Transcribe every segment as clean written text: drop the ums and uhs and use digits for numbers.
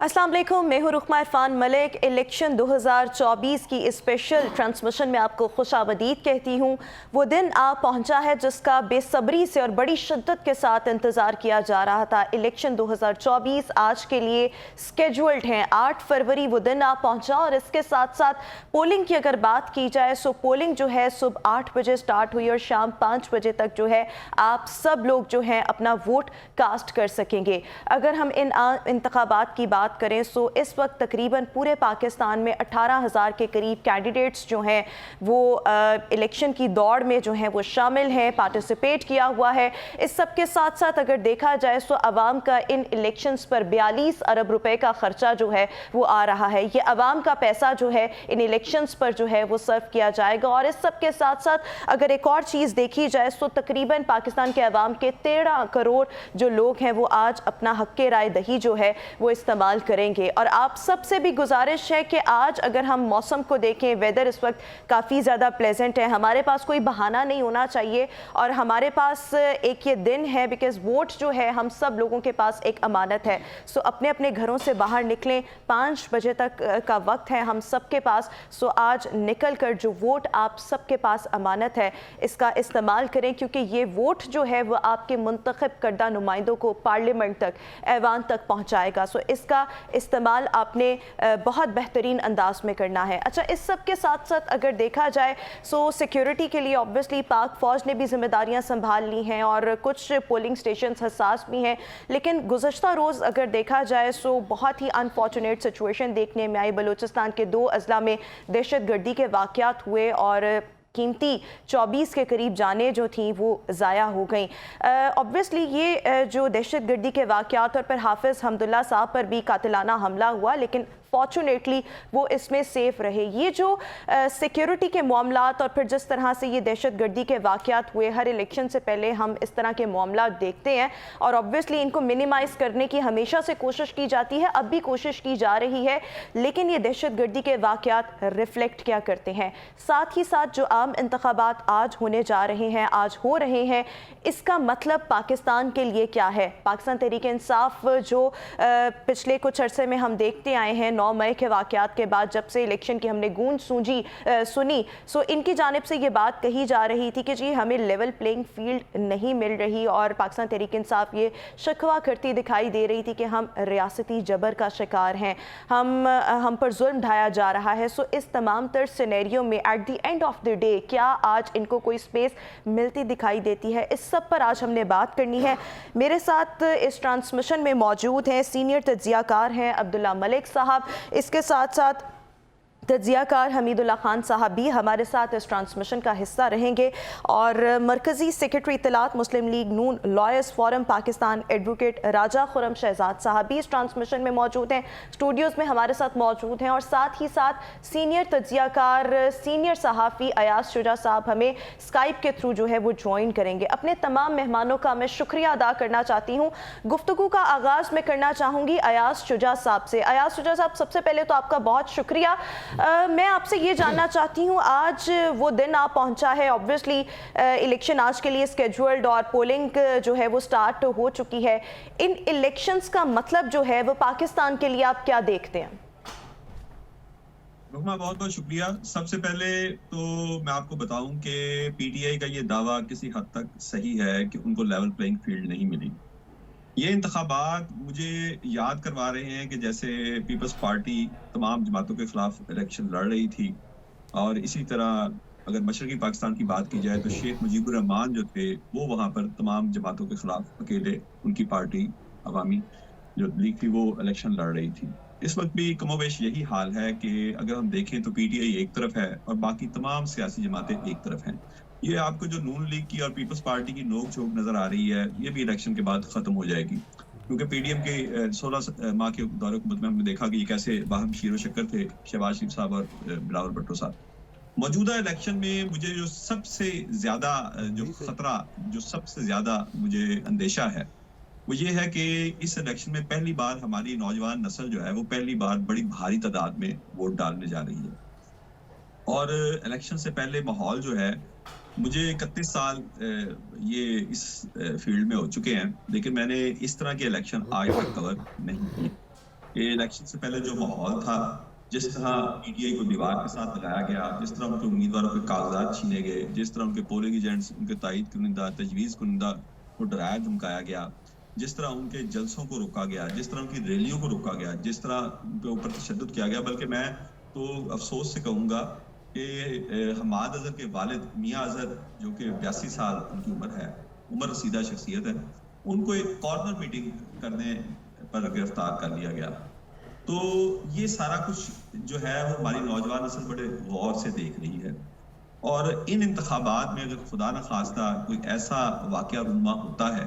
अस्सलाम वालेकुम, मैं हूँ रुखमा इरफान मलिक। इलेक्शन 2024 की स्पेशल ट्रांसमिशन में आपको खुशामदीद कहती हूँ। वो दिन आ पहुँचा है जिसका बेसब्री से और बड़ी शिद्दत के साथ इंतज़ार किया जा रहा था। इलेक्शन 2024 आज के लिए स्केड्यूल्ड हैं। 8 फरवरी वो दिन आ पहुँचा और इसके साथ साथ पोलिंग की अगर बात की जाए तो पोलिंग जो है सुबह 8 बजे स्टार्ट हुई और शाम 5 बजे तक जो है आप सब लोग जो हैं अपना वोट कास्ट कर सकेंगे। अगर हम इन इंतखाबात की बात करें तो इस वक्त तकरीबन पूरे पाकिस्तान में 18,000 के करीब कैंडिडेट्स जो हैं वो इलेक्शन की दौड़ में जो हैं वो शामिल हैं, पार्टिसिपेट किया हुआ है। इस सब के साथ साथ अगर देखा जाए तो आवाम का इन इलेक्शंस पर 42 अरब रुपए का खर्चा जो है वो आ रहा है। ये आवाम का पैसा जो है इन इलेक्शंस पर जो है वो सर्व किया जाएगा। और इस सब के साथ साथ अगर एक और चीज़ देखी जाए तो तकरीबन पाकिस्तान के आवाम के 13 करोड़ जो लोग हैं वो आज अपना हक़ राय दही जो है वो इस्तेमाल करेंगे। और आप सबसे भी गुजारिश है कि आज अगर हम मौसम को देखें, वेदर इस वक्त काफ़ी ज़्यादा प्लेजेंट है। हमारे पास कोई बहाना नहीं होना चाहिए और हमारे पास एक ये दिन है बिकॉज वोट जो है हम सब लोगों के पास एक अमानत है। सो अपने अपने घरों से बाहर निकलें, 5 बजे तक का वक्त है हम सब के पास। सो आज निकल कर जो वोट आप सबके पास अमानत है इसका इस्तेमाल करें, क्योंकि ये वोट जो है वो आपके मुंतखब करदा नुमाइंदों को पार्लियामेंट तक, ऐवान तक पहुँचाएगा। सो इसका इस्तेमाल आपने बहुत बेहतरीन अंदाज में करना है। अच्छा, इस सब के साथ साथ अगर देखा जाए तो सिक्योरिटी के लिए ऑब्वियसली पाक फ़ौज ने भी जिम्मेदारियां संभाल ली हैं और कुछ पोलिंग स्टेशन हसास भी हैं। लेकिन गुज़श्ता रोज़ अगर देखा जाए तो बहुत ही अनफॉर्चुनेट सिचुएशन देखने में आई। बलूचिस्तान के 2 अजला में दहशत गर्दी के वाक़यात हुए और कीमती 24 के करीब जानें जो थी वो ज़ाया हो गई। ऑब्वियसली ये जो दहशत गर्दी के वाक़यात और फिर हाफिज़ हमदुल्ला साहब पर भी कातिलाना हमला हुआ, लेकिन फॉर्चुनेटली वो इसमें सेफ़ रहे। ये जो सिक्योरिटी के मामलात और फिर जिस तरह से ये दहशत गर्दी के वाक़यात हुए, हर इलेक्शन से पहले हम इस तरह के मामलात देखते हैं और ऑब्वियसली इनको मिनिमाइज़ करने की हमेशा से कोशिश की जाती है, अब भी कोशिश की जा रही है। लेकिन ये दहशत गर्दी के वाक़यात रिफ्लेक्ट क्या करते हैं? साथ ही साथ जो आम इंतखाबात आज होने जा रहे हैं, आज हो रहे हैं, इसका मतलब पाकिस्तान के लिए क्या है? पाकिस्तान तहरीक इंसाफ जो पिछले कुछ अरसे में हम देखते आए हैं, 9 मई के वाक़यात के बाद जब से इलेक्शन की हमने गूंज सुनी, सो इनकी जानिब से ये बात कही जा रही थी कि जी हमें लेवल प्लेइंग फील्ड नहीं मिल रही और पाकिस्तान तहरीक इंसाफ ये शिकवा करती दिखाई दे रही थी कि हम रियासती जबर का शिकार हैं, हम पर जुल्म ढाया जा रहा है। सो इस तमाम तर सिनेरियो में at the end of the day क्या आज इनको कोई स्पेस मिलती दिखाई देती है? इस सब पर आज हमने बात करनी है। मेरे साथ इस ट्रांसमिशन में मौजूद हैं सीनियर तज्ज़ियाकार हैं अब्दुल्ला मलिक साहब, इसके साथ साथ तज्ज़ियाकार हमीदुल्लाह खान साहब भी हमारे साथ इस ट्रांसमिशन का हिस्सा रहेंगे और मरकज़ी सेक्रेटरी इत्तलात मुस्लिम लीग नून लॉयर्स फोरम पाकिस्तान एडवोकेट राजा खुरम शहजाद साहब भी इस ट्रांसमिशन में मौजूद हैं, स्टूडियोज़ में हमारे साथ मौजूद हैं। और साथ ही साथ सीनियर तज्ज़ियाकार, सीनियर सहाफ़ी अयाज शुजा साहब हमें स्काइप के थ्रू जो है वो ज्वाइन करेंगे। अपने तमाम मेहमानों का मैं शुक्रिया अदा करना चाहती हूँ। गुफ्तगू का आगाज़ मैं करना चाहूँगी अयाज शुजा साहब से। अयाज शुजा साहब, सबसे पहले तो आपका बहुत शुक्रिया। मैं आपसे ये जानना चाहती हूँ, आज वो दिन आ पहुँचा है, ऑब्वियसली इलेक्शन आज के लिए स्केड्यूल्ड और पोलिंग जो है वो स्टार्ट हो चुकी है। इन इलेक्शंस का मतलब जो है वो पाकिस्तान के लिए आप क्या देखते हैं? रुकमा, बहुत बहुत शुक्रिया। सबसे पहले तो मैं आपको बताऊं कि पीटीआई का ये दावा किसी हद तक सही है कि उनको लेवल प्लेइंग फील्ड नहीं मिली। ये इंतखाबात मुझे याद करवा रहे हैं कि जैसे पीपल्स पार्टी तमाम जमातों के खिलाफ इलेक्शन लड़ रही थी और इसी तरह अगर मशरकी पाकिस्तान की बात की जाए तो शेख मुजीबुर रहमान जो थे वो वहाँ पर तमाम जमातों के खिलाफ अकेले उनकी पार्टी अवामी जो लीग थी वो इलेक्शन लड़ रही थी। इस वक्त भी कमोबेश यही हाल है कि अगर हम देखें तो पीटीआई एक तरफ है और बाकी तमाम सियासी जमातें एक तरफ हैं। ये आपको जो नून लीग की और पीपल्स पार्टी की नोक झोंक नजर आ रही है, ये भी इलेक्शन के बाद खत्म हो जाएगी, क्योंकि पीडीएम के 16 माह के दौरे हुकूमत में हमने देखा कि ये कैसे बाहम शीरो शक्कर थे, शहबाज शरीफ साहब और बिलावल भुट्टो साहब। मौजूदा इलेक्शन में मुझे जो सबसे ज्यादा जो खतरा, जो सबसे ज्यादा मुझे अंदेशा है वो ये है कि इस इलेक्शन में पहली बार हमारी नौजवान नस्ल जो है वो पहली बार बड़ी भारी तादाद में वोट डालने जा रही है। और इलेक्शन से पहले माहौल जो है, मुझे 31 साल ये इस फील्ड में हो चुके हैं, लेकिन मैंने इस तरह के इलेक्शन आज तक कवर नहीं किए। कि इलेक्शन से पहले जो माहौल था, जिस तरह पीटीआई को दीवार के साथ लगाया गया, जिस तरह उनके उम्मीदवारों के कागजात छीने गए, जिस तरह उनके पोलिंग एजेंट्स, उनके तायद कुनिंदा, तजवीज़ कुनिंदा को डराया धमकाया गया, जिस तरह उनके जलसों को रोका गया, जिस तरह उनकी रैलियों को रोका गया, जिस तरह उनके ऊपर तशद्दुद किया गया। बल्कि मैं तो अफसोस से कहूँगा कि हमाद अजहर के वालिद मियाँ अजहर, जो कि 82 साल उनकी उम्र है, उम्र रसीदा शख्सियत है, उनको एक कॉर्नर मीटिंग करने पर गिरफ्तार कर लिया गया। तो ये सारा कुछ जो है वो हमारी नौजवान नस्ल बड़े गौर से देख रही है। और इन इंतखाबात में अगर खुदा न खास्ता कोई ऐसा वाकया रूनमा होता है,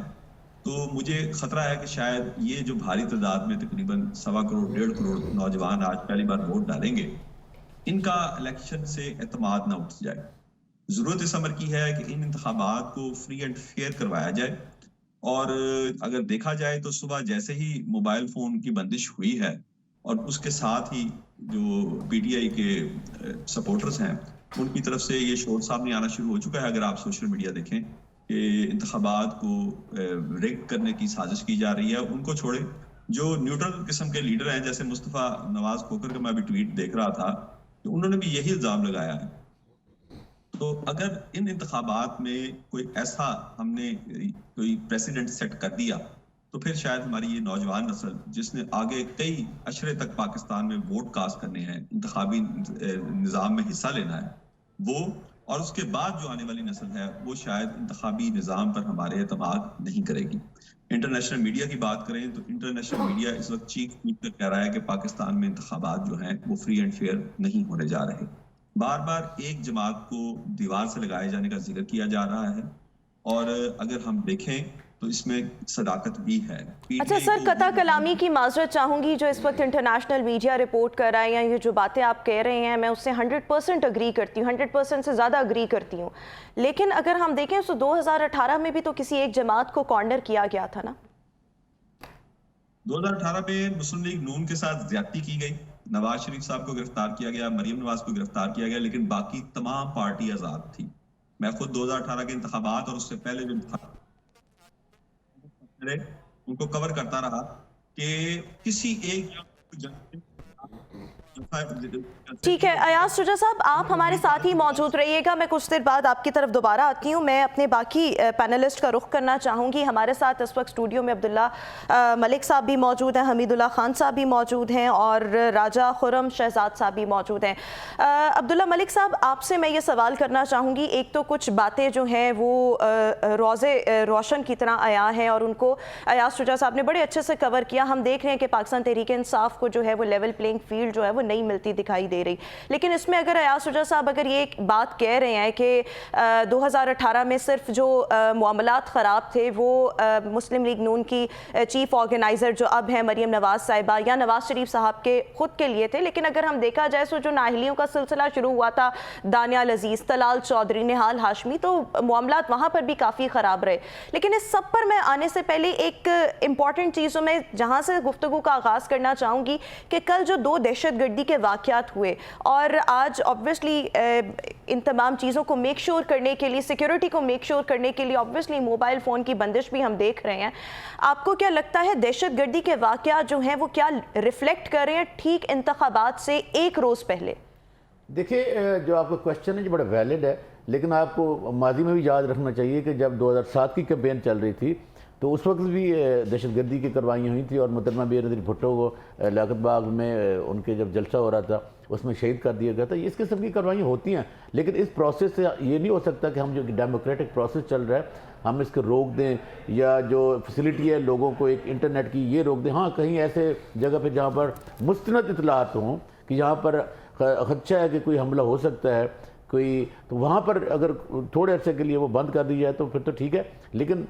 तो मुझे खतरा है कि शायद ये जो भारी तादाद में तकरीबन 1.25 करोड़ 1.5 करोड़ नौजवान आज पहली बार वोट डालेंगे, इनका इलेक्शन से एतमाद ना उठ जाए। जरूरत इस अमर की है कि इन इंतखाबात को फ्री एंड फेयर करवाया जाए। और अगर देखा जाए तो सुबह जैसे ही मोबाइल फोन की बंदिश हुई है और उसके साथ ही जो पीटीआई के सपोर्टर्स हैं, उनकी तरफ से ये शोर सामने आना शुरू हो चुका है। अगर आप सोशल मीडिया देखें कि इंतखाबात को रिग करने की साजिश की जा रही है। उनको छोड़े, जो न्यूट्रल किस्म के लीडर हैं, जैसे मुस्तफ़ा नवाज खोकर का मैं अभी ट्वीट देख रहा था, तो उन्होंने भी यही इल्जाम लगाया है। तो अगर इन इंतखाबात में कोई ऐसा हमने कोई प्रेसिडेंट सेट कर दिया, तो फिर शायद हमारी ये नौजवान नस्ल, जिसने आगे कई अशरे तक पाकिस्तान में वोट कास्ट करने हैं, इंतखाबी निज़ाम में हिस्सा लेना है, वो और उसके बाद जो आने वाली नस्ल है, वो शायद इंतखाबी निज़ाम पर हमारे एतमाद नहीं करेगी। इंटरनेशनल मीडिया की बात करें तो इंटरनेशनल मीडिया इस वक्त चीख कर कह रहा है कि पाकिस्तान में इंतखाबात जो हैं वो फ्री एंड फेयर नहीं होने जा रहे। बार बार एक जमात को दीवार से लगाए जाने का जिक्र किया जा रहा है, और अगर हम देखें तो इसमें सदाकत भी है। अच्छा सर, कता कलामी की माजरत चाहूँगी। जो इस वक्त इंटरनेशनल मीडिया रिपोर्ट कर रहा है या ये जो बातें आप कह रहे हैं, मैं उससे 100% अग्री करती हूँ, 100% से ज़्यादा अग्री करती हूँ। लेकिन अगर हम देखें तो 2018 में भी तो किसी एक जमात को कॉर्नर किया गया था ना। 2018 में मुस्लिम लीग नून के साथ ज्यादती की गई, नवाज शरीफ साहब को गिरफ्तार किया गया, मरियम नवाज को गिरफ्तार किया गया, लेकिन बाकी तमाम पार्टी आजाद थी। मैं खुद 2018 के इंतखाबात और उससे पहले जो उनको कवर करता रहा कि किसी एक ठीक है। अयाज शुजा साहब, आप हमारे साथ ही मौजूद रहिएगा। मैं कुछ देर बाद आपकी तरफ दोबारा आती हूँ। मैं अपने बाकी पैनलिस्ट का रुख करना चाहूँगी। हमारे साथ इस वक्त स्टूडियो में अब्दुल्ला मलिक साहब भी मौजूद हैं, हमीदुल्लाह खान साहब भी मौजूद हैं और राजा खुरम शहजाद साहब भी मौजूद हैं। अब्दुल्ला मलिक साहब, आपसे मैं ये सवाल करना चाहूँगी। एक तो कुछ बातें जो हैं वो रोज़े रोशन की तरह आया हैं और उनको अयाज शुजा साहब ने बड़े अच्छे से कवर किया। हम देख रहे हैं कि पाकिस्तान तहरीक इंसाफ को जो है वो लेवल प्लेइंग फील्ड जो है वो नहीं मिलती दिखाई दे रही। लेकिन इसमें अगर अयाज शुजा साहब अगर ये एक बात कह रहे हैं कि 2018 में सिर्फ जो मामलात ख़राब थे वो मुस्लिम लीग नून की चीफ ऑर्गेनाइज़र जो अब हैं मरियम नवाज साहिबा या नवाज शरीफ साहब के खुद के लिए थे, लेकिन अगर हम देखा जाए तो जो नाहलियों का सिलसिला शुरू हुआ था, दानियाल अजीज़, तलाल चौधरी, निहाल हाशमी, तो मामलात वहाँ पर भी काफ़ी ख़राब रहे। लेकिन इस सब पर मैं आने से पहले एक इम्पॉर्टेंट चीज़ों में जहाँ से गुफ्तगू का आगाज़ करना चाहूँगी कि कल जो 2 दहशतगर्दी के वाक़यात हुए और आज ऑब्वियसली इन तमाम चीज़ों को मेक श्योर करने के लिए, सिक्योरिटी को मेक श्योर करने के लिए ऑब्वियसली मोबाइल फ़ोन की बंदिश भी हम देख रहे हैं। आपको क्या लगता है दहशतगर्दी के वाक़यात जो हैं वो क्या रिफ्लेक्ट कर रहे हैं ठीक इंतखाबात से एक रोज़ पहले? देखिए, जो आपका क्वेश्चन है जो बड़ा वैलिड है, लेकिन आपको माजी में भी याद रखना चाहिए कि जब 2007 की कैंपेन चल रही थी तो उस वक्त भी दहशतगर्दी की कार्रवाइयाँ हुई थी और मोहतरमा बेनज़ीर भुट्टो को लियाकत बाग में उनके जब जलसा हो रहा था उसमें शहीद कर दिया गया था। इस किस्म की कार्रवाइयाँ होती हैं, लेकिन इस प्रोसेस से ये नहीं हो सकता कि हम जो डेमोक्रेटिक प्रोसेस चल रहा है हम इसको रोक दें, या जो फैसिलिटी है लोगों को एक इंटरनेट की ये रोक दें। हाँ, कहीं ऐसे जगह पर जहाँ पर मुस्तनद इतलात हों कि जहाँ पर खदशा है कि कोई हमला हो सकता है कोई, तो वहाँ पर अगर थोड़े अर्से के लिए वो बंद कर दी जाए तो फिर तो ठीक है। लेकिन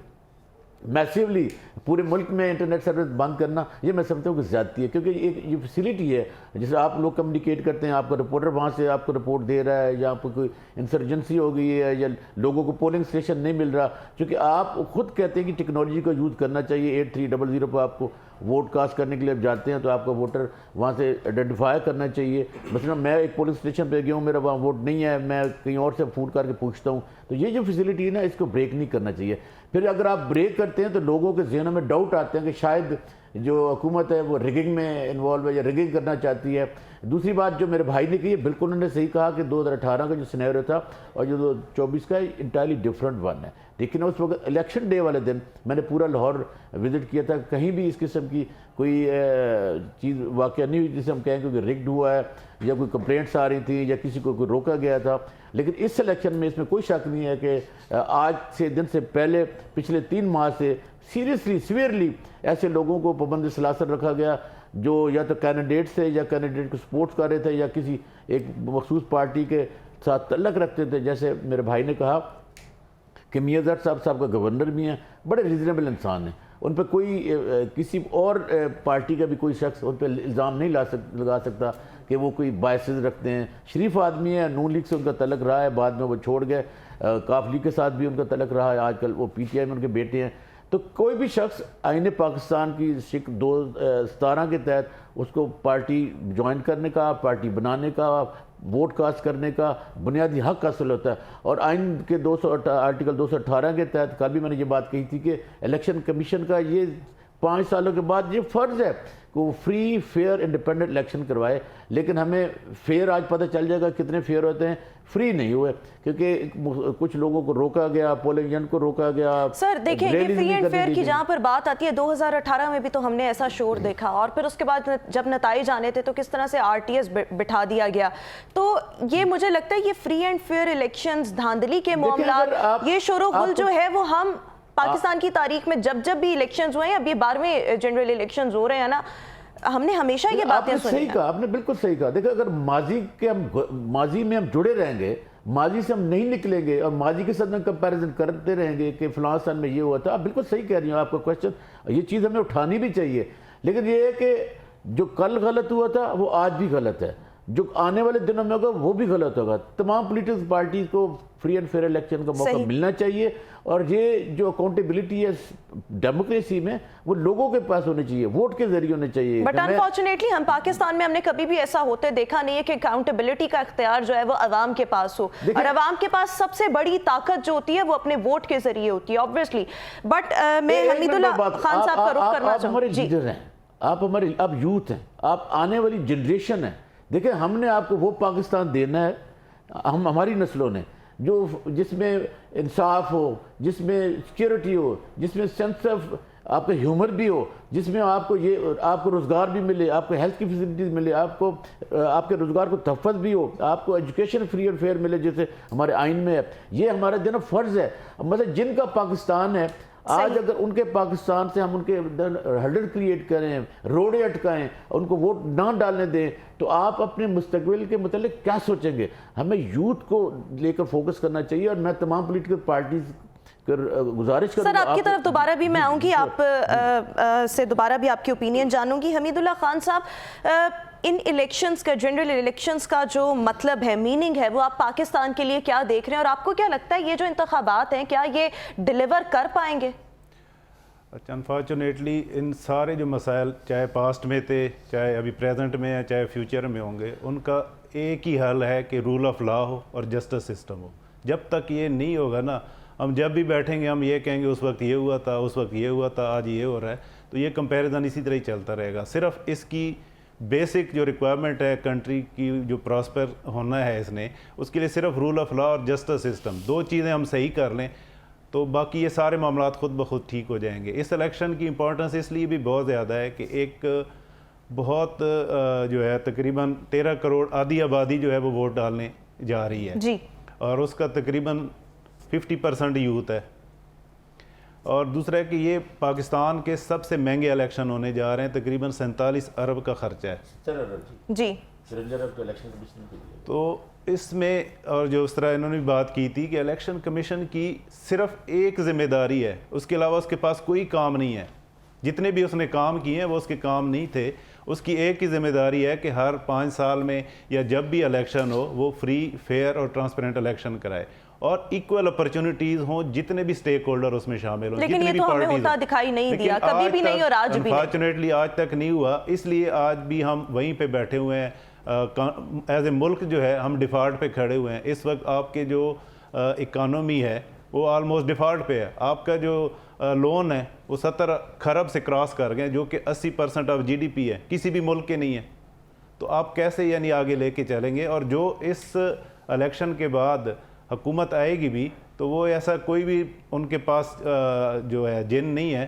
मैसिवली पूरे मुल्क में इंटरनेट सर्विस बंद करना ये मैं समझता हूँ कि ज़्यादती है, क्योंकि एक ये फैसिलिटी है जिससे आप लोग कम्युनिकेट करते हैं, आपका रिपोर्टर वहाँ से आपको रिपोर्ट दे रहा है, या आपको कोई इंसर्जेंसी हो गई है या लोगों को पोलिंग स्टेशन नहीं मिल रहा, क्योंकि आप खुद कहते हैं कि टेक्नोलॉजी का यूज़ करना चाहिए। 8300 पर आपको वोट कास्ट करने के लिए जाते हैं तो आपका वोटर वहाँ से आइडेंटिफाई करना चाहिए। मसलन मैं एक पोलिंग स्टेशन पे गया हूँ, मेरा वहाँ वोट नहीं है, मैं कहीं और से फ़ोन करके पूछता हूँ, तो ये जो फैसिलिटी है ना इसको ब्रेक नहीं करना चाहिए। फिर अगर आप ब्रेक करते हैं तो लोगों के ज़हनों में डाउट आते हैं कि शायद जो हुकूमत है वो रिगिंग में इन्वॉल्व है या रिगिंग करना चाहती है। दूसरी बात जो मेरे भाई ने की है, बिल्कुल उन्होंने सही कहा कि 2018 का जो सिनेरियो था और जो 2024 का इंटायरली डिफरेंट वन है। लेकिन उस वक्त इलेक्शन डे वाले दिन मैंने पूरा लाहौर विजिट किया था, कहीं भी इस किस्म की कोई चीज़ वाक़या नहीं हुई जिसे हम कहें कि रिग्ड हुआ है या कोई कंप्लेंट्स आ रही थी या किसी को कोई रोका गया था। लेकिन इस इलेक्शन में इसमें कोई शक नहीं है कि आज से दिन से पहले पिछले 3 माह से सीरियसली सीवियरली ऐसे लोगों को पाबंद सलासर रखा गया जो या तो कैंडिडेट थे या कैंडिडेट को सपोर्ट कर रहे थे या किसी एक मखसूस पार्टी के साथ तल्लक रखते थे। जैसे मेरे भाई ने कहा कि मियां ज़र साहब का गवर्नर भी हैं, बड़े रीज़नेबल इंसान हैं, उन पर कोई किसी और पार्टी का भी कोई शख्स उन पर इल्ज़ाम नहीं लगा सकता कि वो कोई बायसेस रखते हैं। शरीफ आदमी है, नून लीग से उनका तलक रहा है, बाद में वो छोड़ गए, काफ लीग के साथ भी उनका तलक रहा है, आजकल वो PTI में उनके बेटे हैं। तो कोई भी शख्स आईने पाकिस्तान की शिक 2017 के तहत उसको पार्टी ज्वाइन करने का, पार्टी बनाने का, वोट कास्ट करने का बुनियादी हक हासिल होता है। और आइन के आर्टिकल 218 के तहत कल भी मैंने ये बात कही थी कि इलेक्शन कमीशन का ये 5 सालों के बाद ये फ़र्ज़ है कि वो फ्री फेयर इंडिपेंडेंट इलेक्शन करवाए। लेकिन हमें फेयर आज पता चल जाएगा कितने फेयर होते हैं, फ्री नहीं हुए क्योंकि कुछ लोगों को रोका गया, पोलिंग एजेंट को रोका गया। सर देखिए, ये फ्री एंड फेयर की जहां पर बात आती है, 2018 में भी तो हमने ऐसा शोर देखा और फिर उसके बाद जब नताइज आने थे तो किस तरह से RTS बिठा दिया गया। तो ये मुझे लगता है ये फ्री एंड फेयर इलेक्शंस, धांधली के मामला, ये शोर-ओ-गुल जो है वो हम पाकिस्तान की तारीख में जब जब भी इलेक्शंस हुए हैं, अब ये 12वें जनरल इलेक्शंस हो रहे हैं ना, हमने हमेशा ये बातें सुनी। सही कहा आपने, बिल्कुल सही कहा। देखो अगर माजी में हम जुड़े रहेंगे, माजी से हम नहीं निकलेंगे और माजी के साथ हम कंपैरिजन करते रहेंगे कि फलां साल में ये हुआ था, आप बिल्कुल सही कह रही हो, आपका क्वेश्चन, ये चीज़ हमें उठानी भी चाहिए। लेकिन ये है कि जो कल गलत हुआ था वो आज भी गलत है, जो आने वाले दिनों में होगा वो भी गलत होगा। तमाम पॉलिटिकल पार्टी को फ्री एंड फेयर इलेक्शन का मौका मिलना चाहिए और ये जो अकाउंटेबिलिटी है डेमोक्रेसी में वो लोगों के पास होनी चाहिए, वोट के जरिए होने चाहिए। बट अनफॉर्चुनेटली हम पाकिस्तान में हमने कभी भी ऐसा होते देखा नहीं है कि अकाउंटेबिलिटी का इख्तियार जो है वो अवाम के पास हो, और अवाम के पास सबसे बड़ी ताकत जो होती है वो अपने वोट के जरिए होती है ऑब्वियसली। बट मैं हमीदुल्लाह खान साहब का रुख करना चाहूँगी। आप हमारे अब यूथ हैं, आप आने वाली जनरेशन है। देखिए हमने आपको वो पाकिस्तान देना है, हम हमारी नस्लों ने, जो जिसमें इंसाफ हो, जिसमें सिक्योरिटी हो, जिसमें सेंस ऑफ आपका ह्यूमर भी हो, जिसमें आपको रोज़गार भी मिले, आपको हेल्थ की फैसिलिटीज़ मिले, आपको आपके रोज़गार को तहफ़्फ़ुज़ भी हो, आपको एजुकेशन फ्री और फेयर मिले जैसे हमारे आइन में है। ये हमारा जो ना फ़र्ज़ है। मतलब जिनका पाकिस्तान है आज, अगर उनके पाकिस्तान से हम उनके हर्डल क्रिएट करें, रोड़े अटकाएं, उनको वोट ना डालने दें, तो आप अपने मुस्तकबिल के मतलब क्या सोचेंगे? हमें यूथ को लेकर फोकस करना चाहिए। और मैं तमाम पॉलिटिकल पार्टीज गुजारिश करूंगा। सर आपकी तरफ दोबारा भी मैं आऊँगी, आप से दोबारा भी आपकी ओपिनियन जानूंगी। हमीदुल्लाह खान साहब, इन इलेक्शंस का, जनरल इलेक्शंस का जो मतलब है, मीनिंग है, वो आप पाकिस्तान के लिए क्या देख रहे हैं और आपको क्या लगता है ये जो इंतखाबात हैं क्या ये डिलीवर कर पाएंगे? अच्छा, अनफॉर्चुनेटली इन सारे जो मसाइल चाहे पास्ट में थे, चाहे अभी प्रेजेंट में है, चाहे फ्यूचर में होंगे, उनका एक ही हल है कि रूल ऑफ लॉ हो और जस्टिस सिस्टम हो। जब तक ये नहीं होगा ना, हम जब भी बैठेंगे हम ये कहेंगे उस वक्त ये हुआ था, उस वक्त ये हुआ था, आज ये हो रहा है, तो ये कंपैरिजन इसी तरह ही चलता रहेगा। सिर्फ इसकी बेसिक जो रिक्वायरमेंट है कंट्री की, जो प्रॉस्पर होना है इसने, उसके लिए सिर्फ रूल ऑफ लॉ और जस्टिस सिस्टम, 2 चीज़ें हम सही कर लें तो बाकी ये सारे मामला खुद ब खुद ठीक हो जाएंगे। इस इलेक्शन की इंपॉर्टेंस इसलिए भी बहुत ज़्यादा है कि एक बहुत जो है तकरीबन 13 करोड़ आधी आबादी जो है वो वोट डालने जा रही है जी, और उसका तकरीबन 50% यूथ है। और दूसरा है कि ये पाकिस्तान के सबसे महंगे इलेक्शन होने जा रहे हैं, तकरीबन 47 अरब का खर्चा है जी। तो इसमें और जो उस तरह इन्होंने भी बात की थी कि इलेक्शन कमीशन की सिर्फ एक जिम्मेदारी है, उसके अलावा उसके पास कोई काम नहीं है। जितने भी उसने काम किए हैं वो उसके काम नहीं थे। उसकी एक ही जिम्मेदारी है कि हर 5 साल में या जब भी इलेक्शन हो वो फ्री, फेयर और ट्रांसपेरेंट इलेक्शन कराए और इक्वल अपॉर्चुनिटीज हों, जितने भी स्टेक होल्डर उसमें शामिल हों। लेकिन ये तो हमें होता दिखाई नहीं दिया, कभी भी नहीं और आज भी नहीं। अनफॉर्चुनेटली आज तक नहीं हुआ, इसलिए आज भी हम वहीं पे बैठे हुए हैं। एज ए मुल्क जो है हम डिफॉल्ट पे खड़े हुए हैं। इस वक्त आपके जो इकानमी है वो ऑलमोस्ट डिफ़ॉल्ट पे है। आपका जो लोन है वो 70 खरब से क्रॉस कर गए, जो कि 80% ऑफ GDP है, किसी भी मुल्क के नहीं है। तो आप कैसे यानी आगे लेके चलेंगे? और जो इस इलेक्शन के बाद हुकूमत आएगी भी, तो वो ऐसा कोई भी उनके पास जो है जिन नहीं है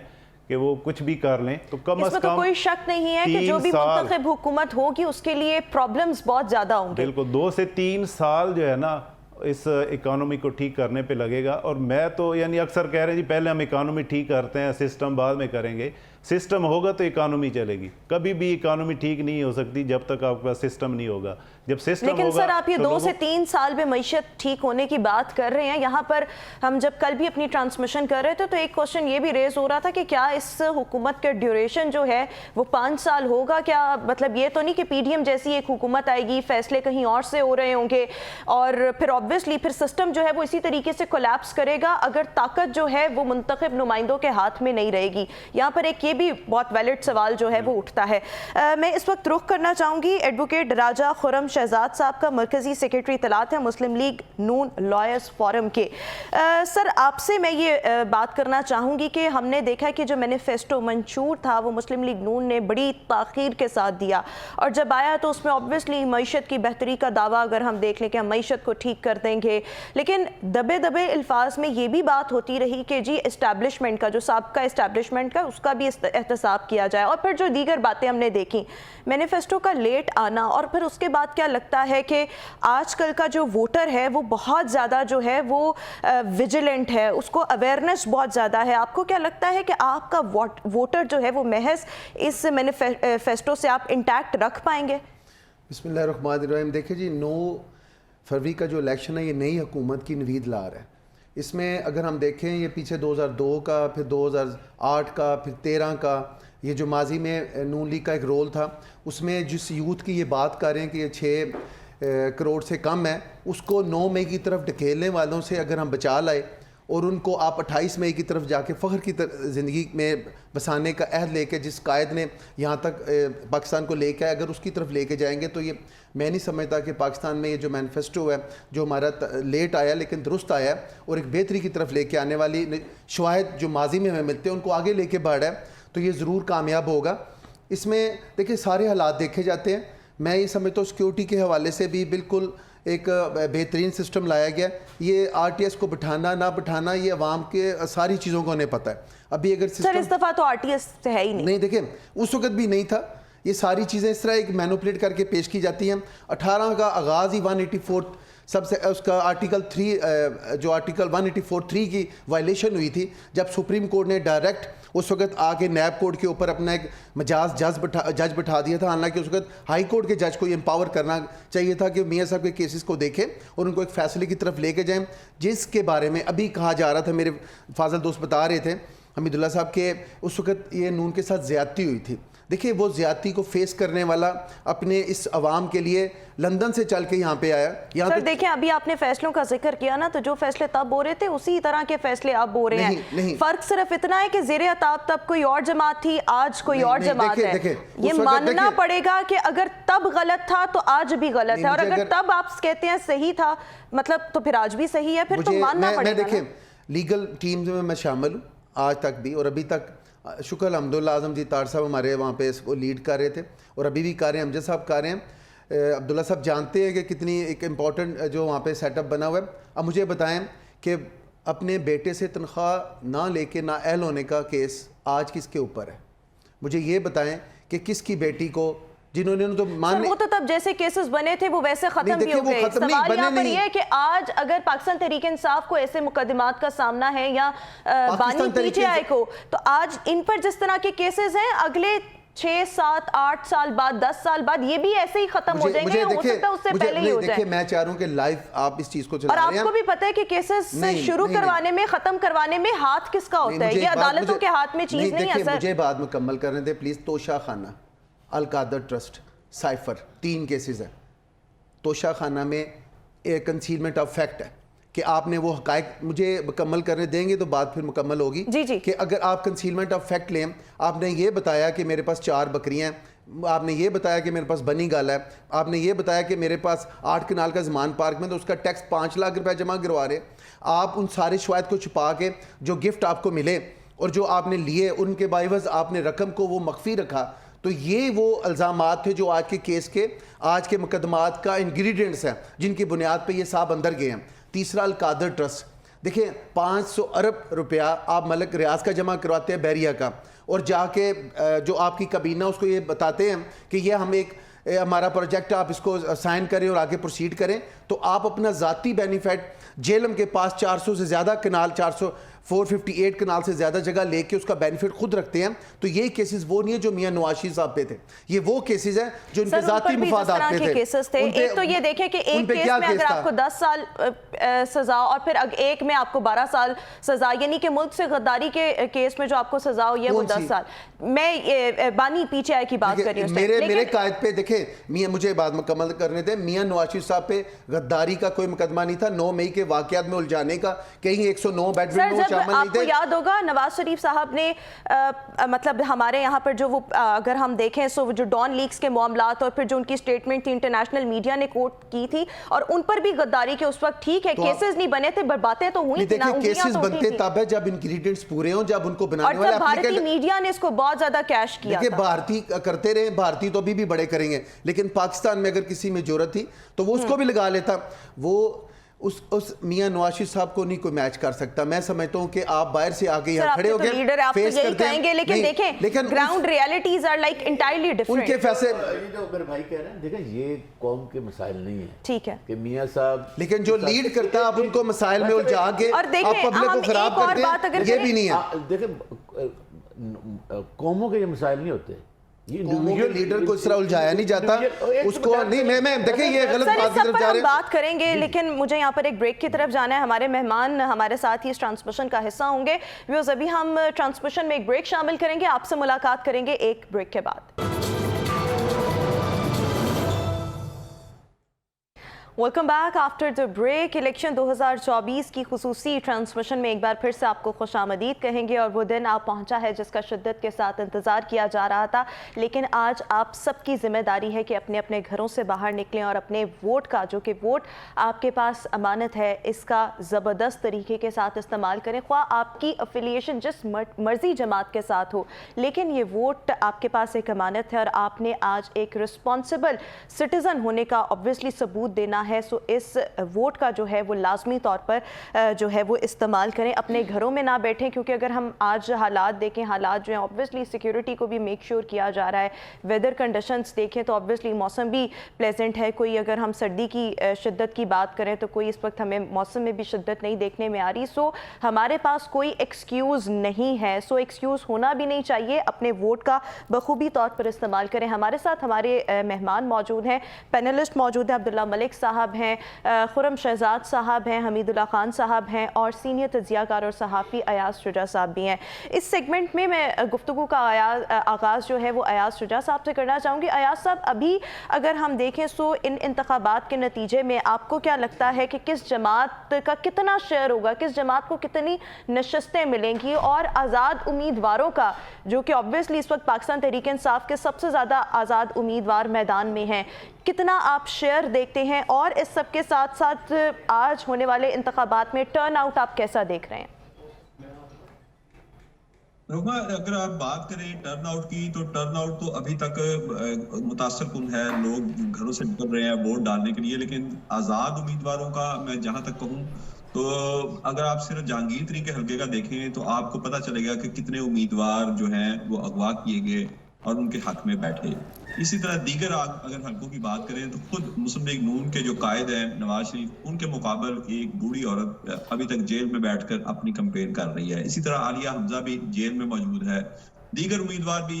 कि वो कुछ भी कर लें। तो कम इसमें तो कोई शक नहीं है कि जो भी मुंतखब हुकूमत होगी उसके लिए प्रॉब्लम्स बहुत ज़्यादा होंगे। बिल्कुल 2 से 3 साल जो है ना इस इकानमी को ठीक करने पे लगेगा। और मैं तो यानी अक्सर कह रहे हैं जी पहले हम इकानमी ठीक करते हैं, सिस्टम बाद में करेंगे। सिस्टम होगा तो इकानमी चलेगी। कभी भी इकानमी ठीक नहीं हो सकती जब तक आपके पास सिस्टम नहीं होगा। जब सिस्टम लेकिन होगा, सर आप ये तो 2 से 3 साल में मईशत ठीक होने की बात कर रहे हैं। यहाँ पर हम जब कल भी अपनी ट्रांसमिशन कर रहे थे तो एक क्वेश्चन ये भी रेज हो रहा था कि क्या इस हुकूमत के ड्यूरेशन जो है वो 5 साल होगा? क्या मतलब ये तो नहीं कि PDM जैसी एक हुकूमत आएगी, फैसले कहीं और से हो रहे होंगे और फिर ऑब्वियसली फिर सिस्टम जो है वो इसी तरीके से कोलैप्स करेगा अगर ताकत जो है वो मुंतखब नुमाइंदों के हाथ में नहीं रहेगी। यहाँ पर एक ये भी बहुत वैलिड सवाल जो है वो उठता है। मैं इस वक्त रुख करना चाहूँगी एडवोकेट राजा खुरम शहजाद साहब का, मरकजी सेक्रेटरी इत्तलात है मुस्लिम लीग नून लॉयर्स फोरम के। सर आपसे मैं ये बात करना चाहूँगी कि हमने देखा कि जो मैनिफेस्टो मंशूर था वो मुस्लिम लीग नून ने बड़ी ताख़ीर के साथ दिया और जब आया तो उसमें ऑब्वियसली मईशत की बेहतरी का दावा अगर हम देख लें कि हम मईशत को ठीक कर देंगे, लेकिन दबे दबे अल्फाज में ये भी बात होती रही कि जी इस्टेब्लिशमेंट का जो साबका इस्टेब्लिशमेंट का उसका भी एहतसाब किया जाए। और फिर जो दीगर बातें हमने देखी, मैनिफेस्टो का लेट आना और फिर उसके बाद क्या लगता है कि आजकल का जो वोटर है वो बहुत ज़्यादा जो है वो विजिलेंट है, उसको अवेयरनेस बहुत ज़्यादा है। आपको क्या लगता है कि आपका वोटर जो है वो महज इस मैनिफेस्टो से आप इंटैक्ट रख पाएंगे? बिस्मिल्लाहिर्रहमानिर्रहीम। देखिए जी 9 फरवरी का जो इलेक्शन है ये नई हुकूमत की नवीद ला रहा है। इसमें अगर हम देखें ये पीछे 2002 का, फिर 2008 का, फिर 13 का, ये जो माजी में नून लीग का एक रोल था उसमें जिस यूथ की ये बात कर रहे हैं कि ये 6 करोड़ से कम है, उसको 9 मई की तरफ ढकेलने वालों से अगर हम बचा लाए और उनको आप 28 मई की तरफ जाके फ़ख्र की ज़िंदगी में बसाने का अहद लेके जिस कायद ने यहाँ तक पाकिस्तान को लेके आए, अगर उसकी तरफ लेके जाएंगे तो ये मैं नहीं समझता कि पाकिस्तान में ये जो मैनिफेस्टो है जो हमारा लेट आया लेकिन दुरुस्त आया और एक बेहतरी की तरफ लेके आने वाली शवाहिद जो माजी में हमें मिलते हैं उनको आगे लेके बढ़ रहा है, तो ये ज़रूर कामयाब होगा। इसमें देखिए सारे हालात देखे जाते हैं। मैं ये समझता हूँ सिक्योरिटी के हवाले से भी बिल्कुल एक बेहतरीन सिस्टम लाया गया। ये RTS को बिठाना ना बिठाना ये अवाम के सारी चीज़ों को उन्हें पता है। अभी अगर सर इस दफ़ा तो RTS से है ही नहीं देखिए उस वक्त भी नहीं था। ये सारी चीज़ें इस तरह एक मैनिपुलेट करके पेश की जाती हैं। 18 का आगाज़ ही 184 सबसे उसका आर्टिकल 3 जो आर्टिकल 184(3) की वायलेशन हुई थी जब सुप्रीम कोर्ट ने डायरेक्ट उस वक्त आके नैब कोर्ट के ऊपर अपना एक मजाज जज बिठा दिया था। हालांकि उस वक्त हाई कोर्ट के जज को ये एम्पावर करना चाहिए था कि मियाँ साहब के केसेस को देखें और उनको एक फैसले की तरफ लेके जाएं, जिसके बारे में अभी कहा जा रहा था, मेरे फाजल दोस्त बता रहे थे हमीदुल्लाह साहब के उस वक्त ये नून के साथ ज़्यादती हुई थी। देखिए वो ज़्यादती को फेस करने वाला अपने इस अवाम के लिए लंदन से चल के यहाँ पे आया। यहाँ सर देखिए अभी आपने फैसलों का जिक्र किया ना, तो जो फैसले तब हो रहे थे उसी तरह के फैसले अब हो रहे हैं। फर्क सिर्फ इतना है कि ज़ेरे अताब तब कोई और जमात थी, आज कोई और जमात है। ये मानना पड़ेगा कि अगर तब गलत था तो आज भी गलत है, और अगर तब आप कहते हैं सही था मतलब तो फिर आज भी सही है, फिर तो मानना पड़ेगा। देखिए लीगल टीम में मैं शामिल हूँ आज तक भी, और अभी तक शुक्र अल्हम्दुलिल्लाह आज़म जी तार साहब हमारे वहाँ पे इसको लीड कर रहे थे और अभी भी कर रहे हैं, अमजद साहब कर रहे हैं। अब्दुल्ला साहब जानते हैं कि कितनी एक इम्पॉर्टेंट जो वहाँ पे सेटअप बना हुआ है। अब मुझे बताएं कि अपने बेटे से तनख्वाह ना लेके ना अहल होने का केस आज किसके ऊपर है? मुझे ये बताएं कि किसकी बेटी को जिन्होंने तो वो तो तब जैसे केसेस बने थे वो वैसे खत्म भी हो गए। सवाल यहाँ पर ये है कि आज अगर पाकिस्तान तहरीक-ए-इंसाफ को ऐसे मुकदमात का सामना है या बानी PTI को, तो आज इन पर जिस तरह के केसेस हैं अगले 6, 7, 8 साल बाद 10 साल बाद ये भी ऐसे ही खत्म हो जाएंगे, हो सकता है उससे पहले ही हो जाए। मैं चाह रहा हूँ कि लाइव आप इस चीज को चला रहे हैं और आपको भी पता है कि केसेस शुरू करवाने में खत्म करवाने में हाथ किसका होता है? ये अदालतों के हाथ में चीज नहीं है सर। मुझे बात मुकम्मल करने दे प्लीज। तोशा खाना, अल-कादर ट्रस्ट, साइफर, 3 केसेस हैं। तोशा खाना में कंसीलमेंट ऑफ फैक्ट है कि आपने वो हकायक मुझे मुकम्मल करने देंगे तो बात फिर मुकम्मल होगी। जी जी। कि अगर आप कंसीलमेंट ऑफ फैक्ट लें, आपने ये बताया कि मेरे पास 4 बकरियां हैं, आपने ये बताया कि मेरे पास बनी गाल है, आपने ये बताया कि मेरे पास 8 कनाल का ज़मान पार्क में, तो उसका टैक्स 5 लाख रुपए जमा करवा रहे। आप उन सारे शवायद को छुपा के जो गिफ्ट आपको मिले और जो आपने लिए उनके बाइवज़ आपने रकम को वो मख्फी रखा। तो ये वो इल्ज़ामात थे जो आज के केस के, आज के मुकदमात का इंग्रेडिएंट्स हैं जिनकी बुनियाद पे ये साहब अंदर गए हैं। तीसरा अलकादर ट्रस्ट, देखिए 500 अरब रुपया आप मलिक रियाज का जमा करवाते हैं बैरिया का, और जाके जो आपकी कबीना उसको ये बताते हैं कि ये हम एक हमारा प्रोजेक्ट आप इसको साइन करें और आगे प्रोसीड करें, तो आप अपना ज़ाती बेनिफिट जेलम के पास 400 से ज़्यादा कनाल 458 कनाल से ज़्यादा जगह लेके उसका बेनिफिट खुद रखते हैं। तो ये केसेस वो नहीं है जो मियां नवाशी साहब पे थे, ये वो केसेस हैं जो इनके ज़ाती मुफादात पे थे। केसेस थे। एक तो ये देखें कि एक केस में अगर आपको 10 साल सजा और फिर एक में आपको 12 साल सजा, यानी कि मुल्क से गद्दारी के केस में जो आपको सजा हुई है वो 10 साल। मैं बानी पीछे की बात कर रही हूँ। मेरे कायद पे देखें मियां, मुझे बात मुकम्मल करने दें, मियां नवाशी साहब पे गद्दारी का कोई मुकदमा नहीं था। 9 मई के वाकयात में उलझाने का कहीं 109 बेडरूम आपको याद होगा नवाज शरीफ साहब ने मतलब हमारे यहाँ पर जो वो अगर हम देखें सो जो डॉन लीक्स के मामलात और फिर जो उनकी स्टेटमेंट थी इंटरनेशनल मीडिया ने कोट की थी और उन पर भी गद्दारी के उस वक्त ठीक है तो केसेस नहीं बने थे, बातें तो हुई थी ना, केसेस बनते तब है जब इंग्रेडिएंट्स पूरे हों, जब उनको बनाने वाले भारतीय मीडिया ने इसको बहुत ज्यादा कैश किया। देखिए भारतीय करते रहे, भारतीय तो अभी भी बड़े करेंगे, लेकिन पाकिस्तान में अगर किसी में जरूरत थी तो वो उसको भी लगा लेता। वो उस मियां नवाशी साहब को नहीं कोई मैच कर सकता। मैं समझता हूं कि आप बाहर से आके यहाँ खड़े हो गए, लीडर आप तो यही कहेंगे, लेकिन देखें लेकिन ground realities are like entirely different. उनके फैसले ये जो मेरे भाई कह रहे हैं, देखें ये कौम के मसाइल नहीं है, ठीक है, कि मियां साहब, लेकिन जो लीड करता है आप उनको मसाइल में उलझा के आप पब्लिक को खराब करते हैं, ये भी नहीं है। देखें कौमों के ये मसाइल नहीं होते, ये लीडर को इस तरह उलझाया नहीं जाता उसको नहीं। मैं देखिए ये गलत बात की तरफ जा रहे हैं, बात करेंगे, लेकिन मुझे यहाँ पर एक ब्रेक की तरफ जाना है। हमारे मेहमान हमारे साथ ही इस ट्रांसमिशन का हिस्सा होंगे। व्यूअर्स, अभी हम ट्रांसमिशन में एक ब्रेक शामिल करेंगे, आपसे मुलाकात करेंगे एक ब्रेक के बाद। Welcome back after the break. Election 2024 की खुसूसी ट्रांसमिशन में एक बार फिर से आपको खुशामदीद कहेंगे, और वो दिन आप पहुंचा है जिसका शिद्दत के साथ इंतज़ार किया जा रहा था। लेकिन आज आप सबकी जिम्मेदारी है कि अपने अपने घरों से बाहर निकलें और अपने वोट का, जो कि वोट आपके पास अमानत है, इसका ज़बरदस्त तरीके के साथ इस्तेमाल करें। ख्वाह आपकी अफिलिएशन जिस मर्जी जमात के साथ हो, लेकिन ये वोट आपके पास एक अमानत है और आपने आज एक रिस्पॉन्सिबल सिटीज़न होने का ऑब्वियसली सबूत देना है। सो इस वोट का जो है वो लाजमी तौर पर जो है वो इस्तेमाल करें, अपने घरों में ना बैठें, क्योंकि अगर हम आज हालात देखें, हालात जो हैं ऑब्वियसली सिक्योरिटी को भी मेक श्योर किया जा रहा है। वेदर कंडीशंस देखें तो ऑब्वियसली मौसम भी प्लेजेंट है। कोई अगर हम सर्दी की शिद्दत की बात करें तो कोई इस वक्त हमें मौसम में भी शिद्दत नहीं देखने में आ रही। सो हमारे पास कोई एक्सक्यूज़ नहीं है, सो एक्सक्यूज़ होना भी नहीं चाहिए। अपने वोट का बखूबी तौर पर इस्तेमाल करें। हमारे साथ हमारे मेहमान मौजूद हैं, पैनलिस्ट मौजूद हैं, अब्दुल्ला मलिक साहब हैं, खुरम शहजाद साहब हैं, हमीदुल्ला खान साहब हैं और सीनियर तजियाकार और सहाफ़ी अयाज शुजा साहब भी हैं। इस सेगमेंट में मैं गुफ्तगू का आगाज़ जो है वो अयाज शुजा साहब से करना चाहूँगी। अयाज साहब, अभी अगर हम देखें सो इन इंतखाबात के नतीजे में आपको क्या लगता है कि किस जमात का कितना शेयर होगा, किस जमात को कितनी नशस्तें मिलेंगी, और आज़ाद उम्मीदवारों का, जो कि ऑब्वियसली इस वक्त पाकिस्तान तहरीक इंसाफ के सबसे ज़्यादा आज़ाद उम्मीदवार मैदान में हैं, कितना आप शेयर देखते हैं? और इस सब के साथ साथ आज होने वाले इंतखाबात में टर्न आउट आप कैसा देख रहे हैं? रुमा, अगर आप बात करें टर्न आउट की, तो टर्न आउट तो अभी तक मुतासर कुन है। लोग घरों से निकल रहे हैं वोट डालने के लिए, लेकिन आज़ाद उम्मीदवारों का मैं जहां तक कहूं तो अगर आप सिर्फ जहांगीर के हल्के का देखें तो आपको पता चलेगा कि कितने उम्मीदवार जो हैं वो अगवा किए गए और उनके हक में बैठे। इसी तरह दीगर अगर हल्कों की बात करें तो खुद मुस्लिम लीग नून के जो कायद हैं नवाज शरीफ, उनके मुकाबले एक बूढ़ी औरत अभी तक जेल में बैठकर अपनी कैंपेन कर रही है। इसी तरह आलिया हमजा भी जेल में मौजूद है। दीगर उम्मीदवार भी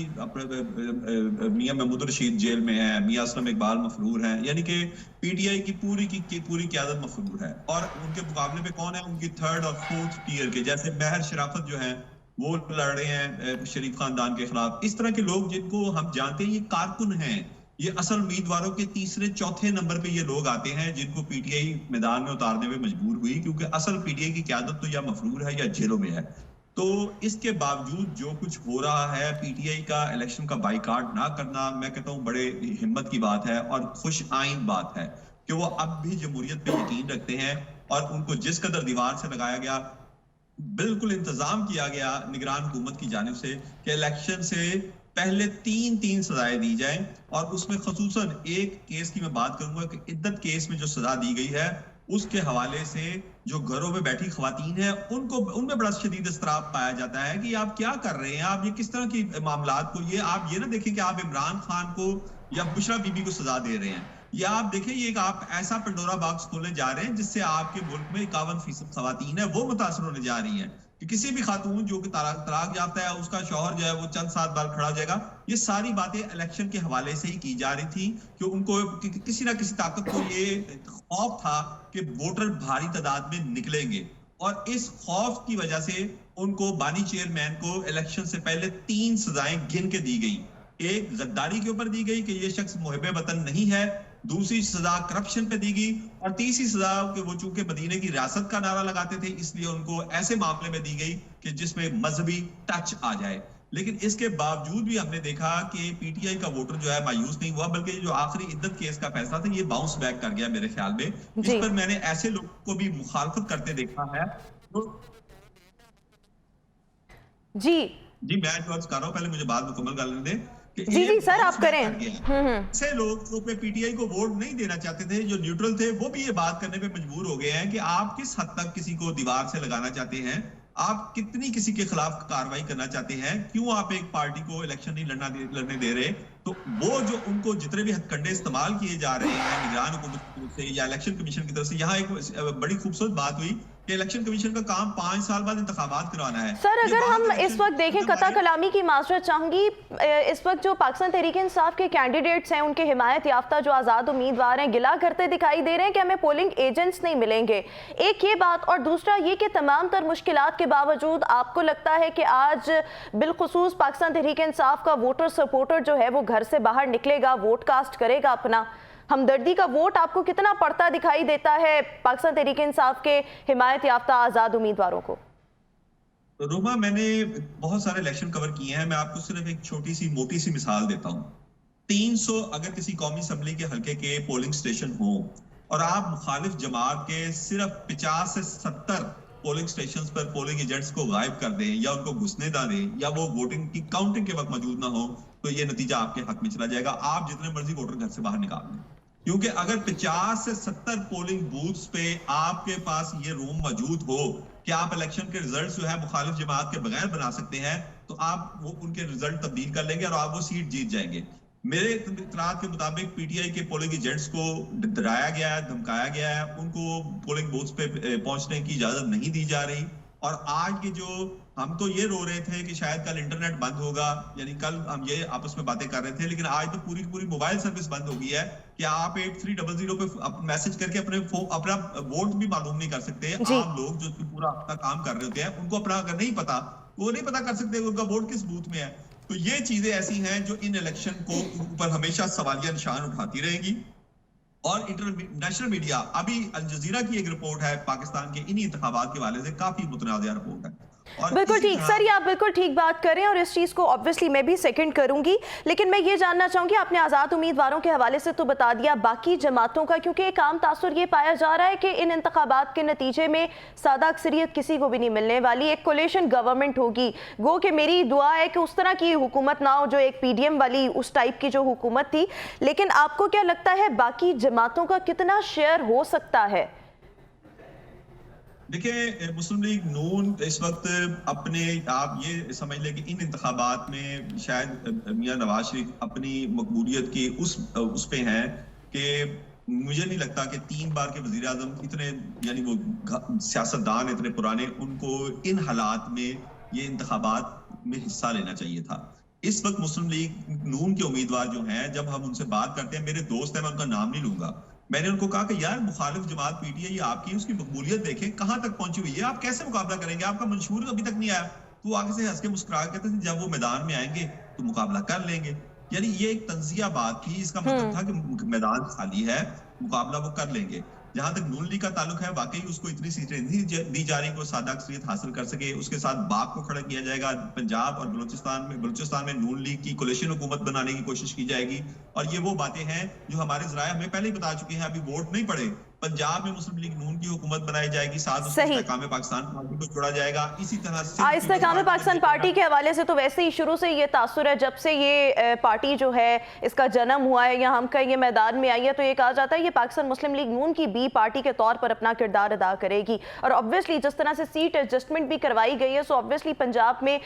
मियां महमूद रशीद जेल में है, मियां असलम इकबाल मफरूर हैं, यानी कि पीटीआई की पूरी क़यादत मफरूर है। और उनके मुकाबले में कौन है? उनकी थर्ड और फोर्थ टियर के, जैसे महर शराफत जो है वो लड़ रहे हैं शरीफ खानदान के खिलाफ। इस तरह के लोग जिनको हम जानते हैं ये कारकुन हैं, ये असल उम्मीदवारों के तीसरे चौथे नंबर पे ये लोग आते हैं जिनको पीटीआई मैदान में उतारने में मजबूर हुई, क्योंकि असल पीटीआई की क़यादत तो या मफरूर है या जेलों में है। तो इसके बावजूद जो कुछ हो रहा है, पीटीआई का इलेक्शन का बाइकाट ना करना, मैं कहता हूँ बड़े हिम्मत की बात है और खुश आइन बात है कि वो अब भी जमहूरियत पे यकीन रखते हैं और उनको जिस कदर दीवार से लगाया गया, बिल्कुल इंतजाम किया गया निगरान हुकूमत की जानिब से कि इलेक्शन से पहले तीन सजाएं दी जाएं, और उसमें खसूसन एक केस की मैं बात करूंगा कि इद्दत केस में जो सजा दी गई है उसके हवाले से जो घरों में बैठी खवातीन है उनको उनमें बड़ा शदीद इस्तराब पाया जाता है कि आप क्या कर रहे हैं, आप ये किस तरह की मामलात को, ये आप ये ना देखें कि आप इमरान खान को या बुशरा बीबी को सजा दे रहे हैं, या आप देखें ये एक आप ऐसा पंडोरा बॉक्स खोलने जा रहे हैं जिससे आपके मुल्क में 51% खवातीन है वो मुतासर होने जा रही हैं कि किसी भी खातून जो कि तलाक याफ्ता है उसका शौहर जो है वो चंद साल बाद खड़ा हो जाएगा। ये सारी बातें इलेक्शन के हवाले से ही की जा रही थी कि उनको किसी ना किसी ताकत को ये खौफ था कि वोटर भारी तादाद में निकलेंगे, और इस खौफ की वजह से उनको बानी चेयरमैन को इलेक्शन से पहले 3 सजाएं गिन के दी गई। एक गद्दारी के ऊपर दी गई कि ये शख्स मुहिब वतन नहीं है, दूसरी सजा करप्शन पे दी गई, और तीसरी सजा कि वो चूंकि मदीने की रियासत का नारा लगाते थे इसलिए उनको ऐसे मामले में दी गई कि जिसमें मजहबी टच आ जाए। लेकिन इसके बावजूद भी हमने देखा कि पीटीआई का वोटर जो है मायूस नहीं हुआ, बल्कि जो आखिरी इद्दत केस का फैसला था ये बाउंस बैक कर गया मेरे ख्याल में। इस पर मैंने ऐसे लोगों को भी मुखालफत करते देखा है। तो जी मैं जो अर्ज कर रहा हूं, पहले मुझे बात मुकम्मल कर लेने दें। जी सर आप करें। ऐसे लोग जो पीटीआई को वोट नहीं देना चाहते थे, जो न्यूट्रल थे, वो भी ये बात करने पे मजबूर हो गए हैं कि आप किस हद तक किसी को दीवार से लगाना चाहते हैं, आप कितनी किसी के खिलाफ कार्रवाई करना चाहते हैं, क्यों आप एक पार्टी को इलेक्शन नहीं लड़ने दे रहे। तो वो जो उनको जितने भी हथकंडे इस्तेमाल किए जा रहे हैं निगरान हुकूमत की तरफ से या इलेक्शन कमीशन की तरफ से, यहाँ एक बड़ी खूबसूरत बात हुई कि इलेक्शन कमीशन का काम 5 साल बाद इंतखाबात करवाना है। सर अगर हम इस वक्त देखें, कता कलामी की माजरत चाहूंगी, इस वक्त जो पाकिस्तान तहरीक इंसाफ के कैंडिडेट्स हैं उनके हिमायत याफ्ता जो आज़ाद उम्मीदवार हैं गिला करते दिखाई दे रहे हैं कि हमें पोलिंग एजेंट्स नहीं मिलेंगे। एक ये बात, और दूसरा ये कि तमाम तर मुश्किलात के बावजूद आपको लगता है कि आज बिलखुसूस पाकिस्तान तहरीक इंसाफ का वोटर सपोर्टर जो है वो घर से बाहर निकलेगा, वोट कास्ट करेगा अपना, हमदर्दी का वोट आपको कितना पड़ता दिखाई देता है पाकिस्तान तहरीक इंसाफ के हिमायत याफ्ता आज़ाद उम्मीदवारों को? रोमा, मैंने बहुत सारे इलेक्शन कवर किए हैं, मैं आपको सिर्फ एक छोटी सी मोटी सी मिसाल देता हूँ। 300 अगर किसी कौमी असम्बली के हल्के के पोलिंग स्टेशन हो और आप मुखालिफ जमात के सिर्फ 50 से 70 पोलिंग स्टेशन पर पोलिंग एजेंट्स को गायब कर दें या उनको घुसने ना दें या वो वोटिंग की काउंटिंग के वक्त मौजूद ना हो, तो ये नतीजा आपके हक में चला जाएगा। आप जितने मर्जी वोटर घर से बाहर निकाल दें, क्योंकि अगर 50 से 70 पोलिंग बूथ्स पे आपके पास ये रूम मौजूद हो कि आप इलेक्शन के रिजल्ट जो है मुखालिफ जमात के बगैर बना सकते हैं, तो आप वो उनके रिजल्ट तब्दील कर लेंगे और आप वो सीट जीत जाएंगे। मेरे इत्तलात के मुताबिक पीटीआई के पोलिंग एजेंट्स को डराया गया है, धमकाया गया है, उनको पोलिंग बूथ्स पे पहुंचने की इजाजत नहीं दी जा रही। और आज के जो हम तो ये रो रहे थे कि शायद कल इंटरनेट बंद होगा, यानी कल हम ये आपस में बातें कर रहे थे, लेकिन आज तो पूरी पूरी मोबाइल सर्विस बंद हो गई है कि आप 8300 पे मैसेज करके अपना वोट भी मालूम नहीं कर सकते। आम लोग जो पूरा अपना काम कर रहे होते हैं उनको अपना अगर नहीं पता, वो नहीं पता कर सकते उनका वोट किस बूथ में है। तो ये चीजें ऐसी हैं जो इन इलेक्शन को ऊपर हमेशा सवालिया निशान उठाती रहेंगी। और इंटरनेशनल मीडिया, अभी अल जजीरा की एक रिपोर्ट है पाकिस्तान के इन्हीं इंतखाबात के हवाले से, काफी मुतनाज़िया रिपोर्ट है। बिल्कुल ठीक सर, ये आप बिल्कुल ठीक बात करें और इस चीज़ को ऑब्वियसली मैं भी सेकंड करूंगी, लेकिन मैं ये जानना चाहूंगी, आपने आज़ाद उम्मीदवारों के हवाले से तो बता दिया, बाकी जमातों का, क्योंकि एक आम तासुर ये पाया जा रहा है कि इन इंतखाबात के नतीजे में सादा अक्सरियत किसी को भी नहीं मिलने वाली, एक कोलिशन गवर्नमेंट होगी। गो कि मेरी दुआ है कि उस तरह की हुकूमत ना हो जो एक पीडीएम वाली उस टाइप की जो हुकूमत थी, लेकिन आपको क्या लगता है बाकी जमातों का कितना शेयर हो सकता है? देखिए, मुस्लिम लीग नून इस वक्त अपने, आप ये समझ लें कि इन इंतखाबात में शायद मियां नवाज शरीफ अपनी मकबूलियत की उस पे हैं कि मुझे नहीं लगता कि 3 बार के वजीर आजम इतने, यानी वो सियासतदान इतने पुराने, उनको इन हालात में ये इंतखाबात में हिस्सा लेना चाहिए था। इस वक्त मुस्लिम लीग नून के उम्मीदवार जो हैं, जब हम उनसे बात करते हैं, मेरे दोस्त हैं, मैं उनका नाम नहीं लूंगा, मैंने उनको कहा कि यार मुखालिफ जमात पीटीआई आपकी, उसकी मकबूलियत देखें कहां तक पहुंची हुई है, आप कैसे मुकाबला करेंगे, आपका मंशूर अभी तक नहीं आया। तो आगे से हंस के मुस्कुरा के कहते थे जब वो मैदान में आएंगे तो मुकाबला कर लेंगे। यानी ये एक तंजिया बात थी, इसका मतलब था कि मैदान खाली है, मुकाबला वो कर लेंगे। जहां तक नून लीग का ताल्लुक है, वाकई उसको इतनी सीटें नहीं दी जा रही कि वो सादा अक्सरियत हासिल कर सके। उसके साथ बाप को खड़ा किया जाएगा। पंजाब और बलूचिस्तान में नून लीग की कोलिशन हुकूमत बनाने की कोशिश की जाएगी। और ये वो बातें हैं जो हमारे ज़राए हमें पहले ही बता चुके हैं, अभी वोट नहीं पड़े। पंजाब में मुस्लिम लीग नून की हुकूमत बनाई जाएगी, साथ उसमें इस्तेकाम पाकिस्तान पार्टी को जोड़ा जाएगा। इसी तरह से इस्तेकाम पाकिस्तान पार्टी के हवाले से तो वैसे ही शुरू से ये तासुर है, जब से ये पार्टी जो है इसका जन्म हुआ है या हम कहें ये मैदान में आई है, तो ये कहा जाता है ये पाकिस्तान मुस्लिम लीग नून की बी पार्टी के तौर पर अपना किरदार अदा करेगी। और ऑब्वियसली जिस तरह से सीट एडजस्टमेंट भी करवाई गई है, सो ऑब्वियसली पंजाब में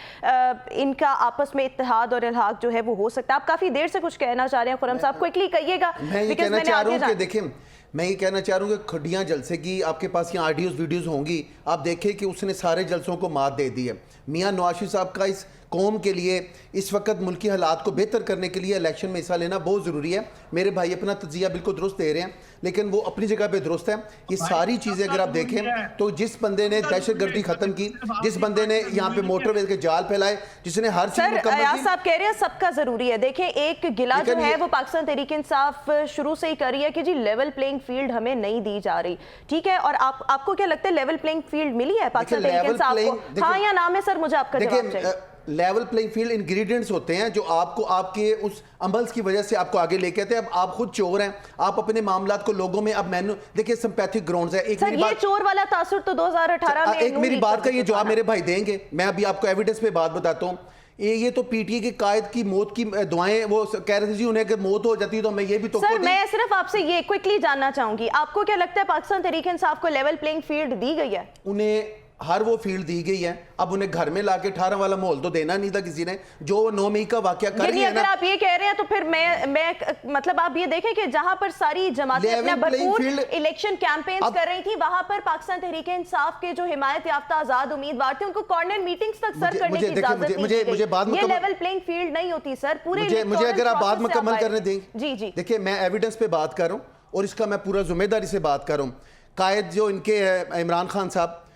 इनका आपस में इत्तेहाद और इल्हाक जो है वो हो सकता है। आप काफी देर से कुछ कहना चाह रहे हैं खुर्रम साहब, क्विकली कहिएगा। मैं ये कहना चाह रहा हूँ कि देखिए, मैं ये कहना चाह रहा हूँ कि खड्डियाँ जलसे की आपके पास यहाँ ऑडियोज़ वीडियोज़ होंगी, आप देखें कि उसने सारे जलसों को मात दे दी है। मियाँ नवाज शरीफ साहब का इस कौम के लिए इस वक्त मुल्की हालात को बेहतर करने के लिए इलेक्शन में हिस्सा लेना बहुत ज़रूरी है। मेरे भाई अपना तजिया बिल्कुल दुरुस्त दे रहे हैं, लेकिन वो अपनी जगह पे दुरुस्त है। ये सारी चीज़ें अगर आप देखें तो जिस बंदे ने दहशतगर्दी ख़त्म की, जिस बंदे ने यहाँ पे मोटरवे के जाल फैलाए, जिसने हर चीज़ अयाज साहब कह रहे हैं सबका ज़रूरी है। देखें एक गिला जो है वो पाकिस्तान तहरीक इंसाफ शुरू से ही कर रही है कि जी लेवल प्लेइंग फील्ड हमें नहीं दी जा रही, ठीक है। और आपको क्या लगता है लेवल प्लेइंग फील्ड मिली है पाकिस्तान तहरीक इंसाफ को? हाँ या ना में सर मुझे आपका जवाब चाहिए। लेवल प्लेइंग फील्ड इंग्रेडिएंट्स होते हैं जो आपको आपके उस अमल्स की वजह से आपको आगे लेके आते हैं। अब आप खुद चोर हैं, आप अपने मामलात को लोगों में अब मैंने देखिए सिंपैथिक ग्राउंड्स है। एक सर ये चोर वाला तासुर तो 2018 में एक मेरी बात का ये जवाब मेरे भाई देंगे। मैं अभी आपको एविडेंस पे बात बताता हूँ। ये तो पीटीए के कायद की मौत की दुआएं वो कह रहे थे जी उन्हें अगर मौत हो जाती तो मैं ये भी तो सर मैं सिर्फ आपसे ये क्विकली जानना चाहूंगी, आपको क्या लगता है पाकिस्तान तहरीक इंसाफ को लेवल प्लेइंग फील्ड दी गई है? उन्हें हर वो फील्ड दी गई है। अब उन्हें घर में लाके 18 वाला माहौल तो देना नहीं था किसी ने, जो 9 मई का वाकया कर रही है ना। अगर आप ये कह रहे हैं तो फिर मैं मतलब आप ये देखें कि जहां पर सारी जमातें अपना भरपूर इलेक्शन कैंपेन्स कर रही थी, वहां पर पाकिस्तान तहरीक इंसाफ के जो हिमायत याफ्ता आजाद उम्मीदवार थे उनको कॉर्नर मीटिंग्स तक सर करने की इजाजत नहीं दी गई। ये लेवल प्लेइंग फील्ड नहीं होती सर। पूरे मुझे अगर आप बात मुकम्मल करने देंगे। जी जी देखिए मैं एविडेंस पे बात कर रहा हूँ और इसका मैं पूरा जिम्मेदारी से बात कर रहा हूँ। कायद जो इनके इमरान खान साहब,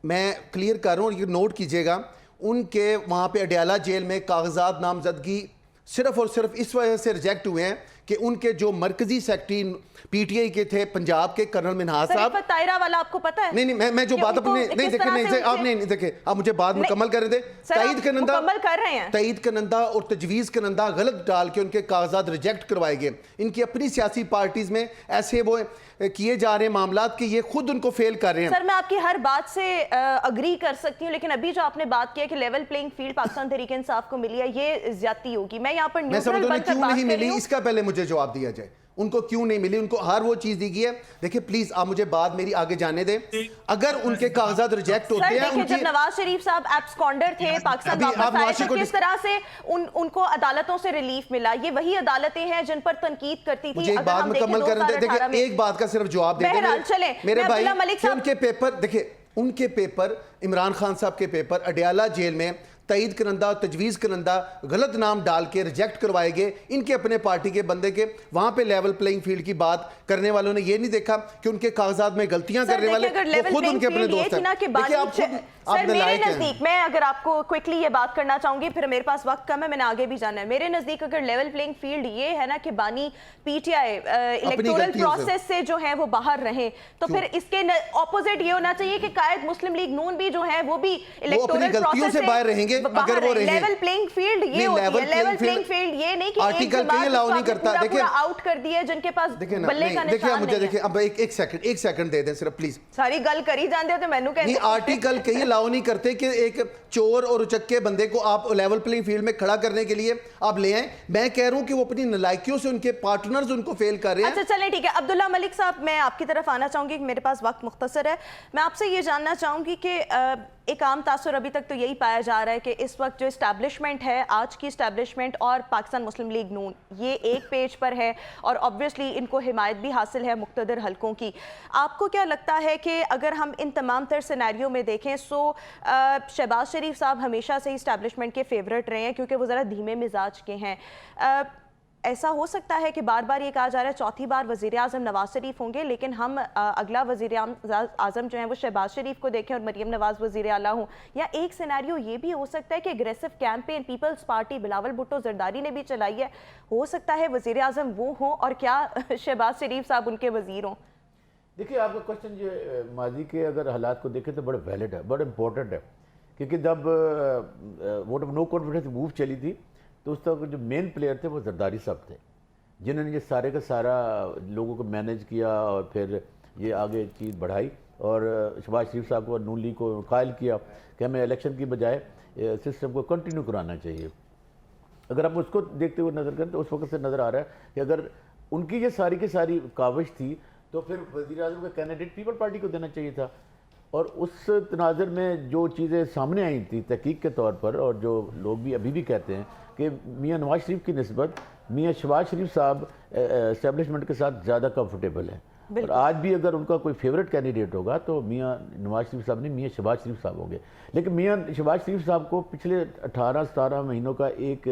मैं क्लियर कर रहा हूँ, ये नोट कीजिएगा, उनके वहाँ पे अडयाला जेल में कागजात नामजदगी सिर्फ और सिर्फ इस वजह से रिजेक्ट हुए हैं कि उनके जो मरकजी सेक्रेटरी पीटीआई के थे पंजाब के कर्नल मिनहाज साहब, तायरा वाला आपको पता है? नहीं मैं जो बात अपने नहीं देखे नहीं आप नहीं देखे, आप मुझे बात मुकम्मल कर रहे थे। तईद कनंदा और तजवीज़ कनंदा गलत डाल के उनके कागजात रिजेक्ट करवाए गए। इनकी अपनी सियासी पार्टीज में ऐसे वो किए जा रहे हैं मामलात कि ये खुद उनको फेल कर रहे हैं। सर मैं आपकी हर बात से अग्री कर सकती हूँ, लेकिन अभी जो आपने बात किया कि level playing field Pakistan Tehreek Insaf को मिली है, ये ज्यादती होगी। मैं यहाँ पर न्यूट्रल बनकर क्यों नहीं मिली इसका पहले मुझे जवाब दिया जाए। उनको क्यों नहीं मिली? उनको हर वो चीज दी गई है। देखिए प्लीज आप मुझे बात मेरी आगे जाने दें। अगर उनके कागजात रिजेक्ट होते हैं, देखिए जब नवाज शरीफ साहब एब्सकॉन्डर थे, पाकिस्तान वापस आए तो किस तरह से उनको अदालतों से रिलीफ मिला। ये वही अदालतें हैं जिन पर तनकीद करती थी। मुझे एक बात मुकम्मल करने दें। देखिए एक बात का सिर्फ जवाब दे दें मेरे भाई। उनके पेपर देखिए, उनके पेपर इमरान खान साहब के पेपर अडयाला जेल में तईद करंदा तजवीज़ करंदा गलत नाम डाल के रिजेक्ट करवाए गए। इनके अपने पार्टी के बंदे के वहाँ पे लेवल प्लेइंग फील्ड की बात करने वालों ने ये नहीं देखा कि उनके कागजात में गलतियां करने वाले वो खुद उनके अपने दोस्त हैं। मेरे नजदीक, मैं अगर आपको क्विकली ये बात करना चाहूंगी, फिर मेरे पास वक्त कम है, मैंने आगे भी जाना है। मेरे नजदीक अगर लेवल प्लेइंग फील्ड ये है ना कि बानी पीटीआई इलेक्टोरल प्रोसेस से जो है वो बाहर रहे, तो फिर इसके ऑपोजिट ये होना चाहिए कि कायद मुस्लिम लीग नून भी जो है वो भी इलेक्टोरल प्रोसेस से बाहर रहेंगे। अगर वो लेवल प्लेइंग फील्ड ये होती है। लेवल प्लेइंग फील्ड ये नहीं कि आर्टिकल कहीं अलाउ नहीं करता। देखिए आउट कर दिया जिनके पास बल्ले का निशान नहीं। मुझे देखिए अब एक सेकंड दे दें सिर्फ प्लीज। सारी गल करी जाते हो तो मैनू कहते नहीं, आर्टिकल कहीं अलाउ नहीं करते कि एक चोर और उचक्के बंदे को आप लेवल प्लेइंग फील्ड में खड़ा करने के लिए आप ले आए। मैं कह रहा हूं कि वो अपनी नालायकियों से उनके पार्टनर्स उनको फेल कर रहे हैं। अच्छा चलें ठीक है। अब्दुल्ला मलिक साहब, मैं आपकी तरफ आना चाहूंगी, मेरे पास वक्त मुख्तसर है। मैं आपसे ये जानना चाहूंगी कि एक आम तासुर अभी तक तो यही पाया जा रहा है कि इस वक्त जो इस्टेब्लिशमेंट है, आज की इस्टेब्लिशमेंट और पाकिस्तान मुस्लिम लीग नून, ये एक पेज पर है और ऑब्वियसली इनको हिमायत भी हासिल है मुख्तदर हलकों की। आपको क्या लगता है कि अगर हम इन तमाम तर सिनेरियो में देखें, सो शहबाज शरीफ साहब हमेशा से इस्टेब्लिशमेंट के फेवरेट रहे हैं क्योंकि वो ज़रा धीमे मिजाज के हैं। ऐसा हो सकता है कि बार बार ये कहा जा रहा है चौथी बार वज़ीर आज़म नवाज शरीफ होंगे, लेकिन हम अगला वज़ीर आज़म जो है वो शहबाज शरीफ को देखें और मरीम नवाज वज़ीर आला हों। या एक सिनेरियो ये भी हो सकता है कि एग्रेसिव कैंपेन पीपल्स पार्टी बिलावल भुट्टो जरदारी ने भी चलाई है, हो सकता है वज़ीर आज़म वो हों और क्या शहबाज शरीफ साहब उनके वज़ीर हों। देखिए, आपका क्वेश्चन ये माजी के अगर हालात को देखें तो बड़े वैलिड है, बड़ा इंपॉर्टेंट है, क्योंकि जब vote of no confidence move चली थी तो उस तक जो मेन प्लेयर थे वो जरदारी साहब थे, जिन्होंने ये सारे का सारा लोगों को मैनेज किया और फिर ये आगे चीज़ बढ़ाई और शहबाज शरीफ साहब को, नून लीग को कायल किया कि हमें इलेक्शन की बजाय सिस्टम को कंटिन्यू कराना चाहिए। अगर आप उसको देखते हुए नज़र करें तो उस वक्त से नज़र आ रहा है कि अगर उनकी ये सारी की सारी काविश थी तो फिर वज़ीर आज़म का कैंडिडेट पीपल पार्टी को देना चाहिए था। और उस तनाज़र में जो चीज़ें सामने आई थी तहकीक के तौर पर, और जो लोग भी अभी भी कहते हैं कि मियाँ नवाज शरीफ की निस्बत मियाँ शहबाज शरीफ साहब एस्टेब्लिशमेंट के साथ ज़्यादा कंफर्टेबल है, और आज भी अगर उनका कोई फेवरेट कैंडिडेट होगा तो मियाँ नवाज शरीफ साहब नहीं, मियाँ शहबाज शरीफ साहब होंगे। लेकिन मियाँ शहबाज शरीफ साहब को पिछले 18-17 महीनों का एक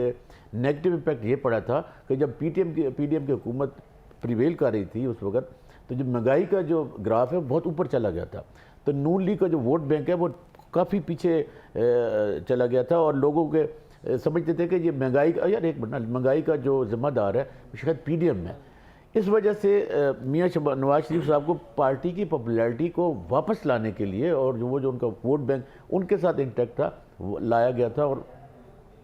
नेगेटिव इम्पैक्ट ये पड़ा था कि जब पीडीएम की हुकूमत प्रिवेल कर रही थी उस वक्त, तो जो महंगाई का जो ग्राफ है बहुत ऊपर चला गया था, तो नून लीग का जो वोट बैंक है वो काफ़ी पीछे चला गया था, और लोगों के समझते थे कि ये महंगाई का, यार एक मिनट, महंगाई का जो जिम्मेदार है शायद पीडीएम है। इस वजह से मियाँ नवाज शरीफ साहब को पार्टी की पॉपुलैरिटी को वापस लाने के लिए, और जो उनका वोट बैंक उनके साथ इंटैक्ट था वो लाया गया था, और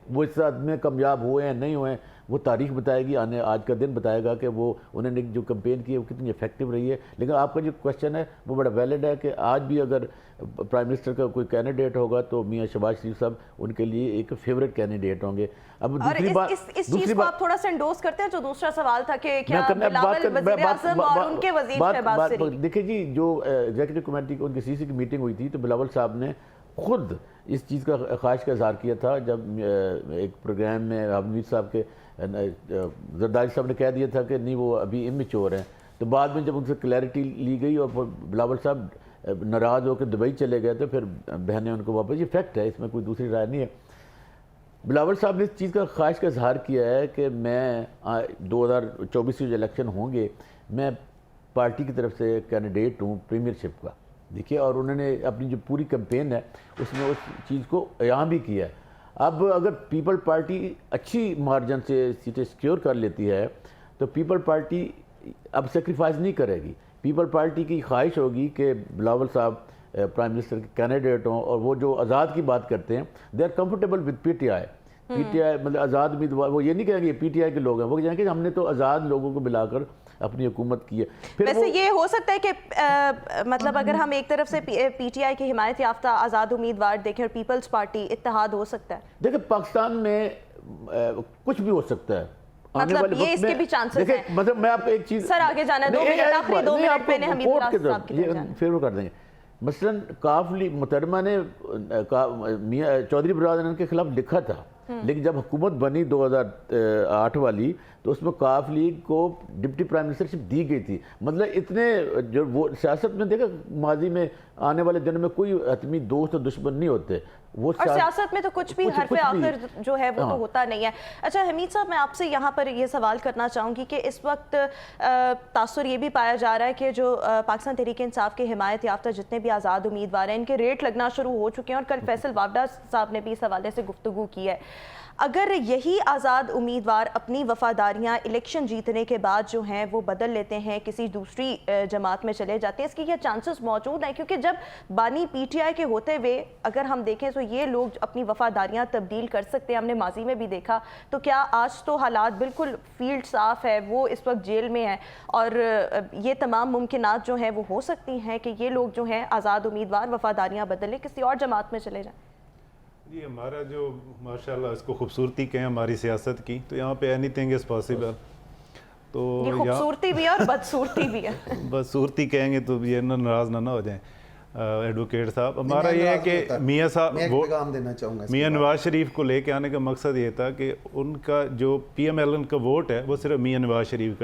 वो इस साथ में कामयाब हुए हैं नहीं हुए हैं वो तारीख बताएगी, आज का दिन बताएगा कि वो उन्होंने जो कैंपेन की है वो कितनी इफेक्टिव रही है। लेकिन आपका जो क्वेश्चन है वो बड़ा वैलिड है कि आज भी अगर प्राइम मिनिस्टर का कोई कैंडिडेट होगा तो मियाँ शहबाज शरीफ साहब उनके लिए एक फेवरेट कैंडिडेट होंगे। अब दूसरी बात, इस चीज को आप थोड़ा सा एंडोर्स करते हैं, जो दूसरा सवाल था कि क्या बिलावल वज़ीर आज़म और उनके वज़ीर शहबाज शरीफ। देखिए जी, जो एग्जीक्यूटिव कमेटी की उनकी सीसी की मीटिंग हुई थी तो बिलावल साहब ने खुद इस चीज़ का ख्वाहिश का इजहार किया था, जब एक प्रोग्राम में हमीद साहब के जरदारी साहब ने कह दिया था कि नहीं वो अभी इमेच्योर हैं, तो बाद में जब उनसे क्लैरिटी ली गई और बिलावल साहब नाराज़ होकर दुबई चले गए तो फिर बहनें उनको वापस, ये फैक्ट है, इसमें कोई दूसरी राय नहीं है। बिलावल साहब ने इस चीज़ का ख्वाहिश का इजहार किया है कि मैं 2024 के जो इलेक्शन होंगे मैं पार्टी की तरफ से कैंडिडेट हूँ प्रीमियरशिप का। देखिए, और उन्होंने अपनी जो पूरी कैंपेन है उसमें उस चीज़ को अयां भी किया है। अब अगर पीपल पार्टी अच्छी मार्जिन से सीटें सिक्योर कर लेती है तो पीपल पार्टी अब सेक्रीफाइस नहीं करेगी। पीपल पार्टी की ख्वाहिश होगी कि बिलावल साहब प्राइम मिनिस्टर के कैंडिडेट हों, और वो जो आज़ाद की बात करते हैं they are comfortable with PTI. मतलब आज़ाद उम्मीदवार, वो ये नहीं कहेंगे पीटीआई के लोग हैं, वो कहेंगे हमने तो आज़ाद लोगों को मिलाकर अपनी हुकूमत की है। फिर वैसे ये हो सकता है कि मतलब अगर हम एक तरफ से पीटीआई की हिमायत याफ्ता आज़ाद उम्मीदवार देखें और पीपल्स पार्टी इत्तेहाद हो सकता है। देखिए, पाकिस्तान में कुछ भी हो सकता है, मतलब ये इसके भी चांसेस हैं। मतलब मैं आपको एक चीज़, सर आगे जाना, 2 मिनट आखिरी 2 मिनट मैंने हमीद साहब की तरफ फेवर कर देंगे। मसलन काफली मुहतरमा ने मियां चौधरी बिरादरान के खिलाफ लिखा था, लेकिन जब हुकूमत बनी 2008 वाली तो उसमें काफ लीग को डिप्टी प्राइम मिनिस्टरशिप दी गई थी। मतलब इतने जो वो सियासत में देखा, माजी में आने वाले दिनों में कोई हतमी दोस्त और दुश्मन नहीं होते, वो और सियासत में तो कुछ भी हरफ आखिर जो है वो तो होता नहीं है। अच्छा हमीद साहब, मैं आपसे यहाँ पर ये सवाल करना चाहूँगी कि इस वक्त तासुर ये भी पाया जा रहा है कि जो पाकिस्तान तहरीक इंसाफ के हिमायत याफ्ता जितने भी आज़ाद उम्मीदवार हैं इनके रेट लगना शुरू हो चुके हैं, और कल फैसल वावडा साहब ने भी इस हवाले से गुफ्तगू की है। अगर यही आज़ाद उम्मीदवार अपनी वफादारियाँ इलेक्शन जीतने के बाद जो हैं वो बदल लेते हैं, किसी दूसरी जमात में चले जाते हैं, इसकी क्या चांसेस मौजूद हैं? क्योंकि जब बानी पीटीआई के होते हुए अगर हम देखें तो ये लोग अपनी वफादारियाँ तब्दील कर सकते हैं, हमने माजी में भी देखा। तो क्या आज तो हालात बिल्कुल फील्ड साफ़ है, वो इस वक्त जेल में है, और ये तमाम मुमकिनात जो हैं वो हो सकती हैं कि ये लोग जो हैं आज़ाद उम्मीदवार वफादारियाँ बदलें, किसी और जमात में चले जाएँ? जी, हमारा जो माशाल्लाह इसको खूबसूरती कहें हमारी सियासत की, तो यहाँ पे एनीथिंग इज़ पॉसिबल। तो ये खूबसूरती भी है और बदसूरती भी है। बदसूरती कहेंगे तो ये नाराज़ ना हो जाएं एडवोकेट साहब। हमारा ये है कि मियाँ साहब वो देना चाहूँगा, मियाँ नवाज शरीफ को लेके आने का मकसद ये था कि उनका जो PMLN का वोट है वो सिर्फ मियाँ नवाज शरीफ का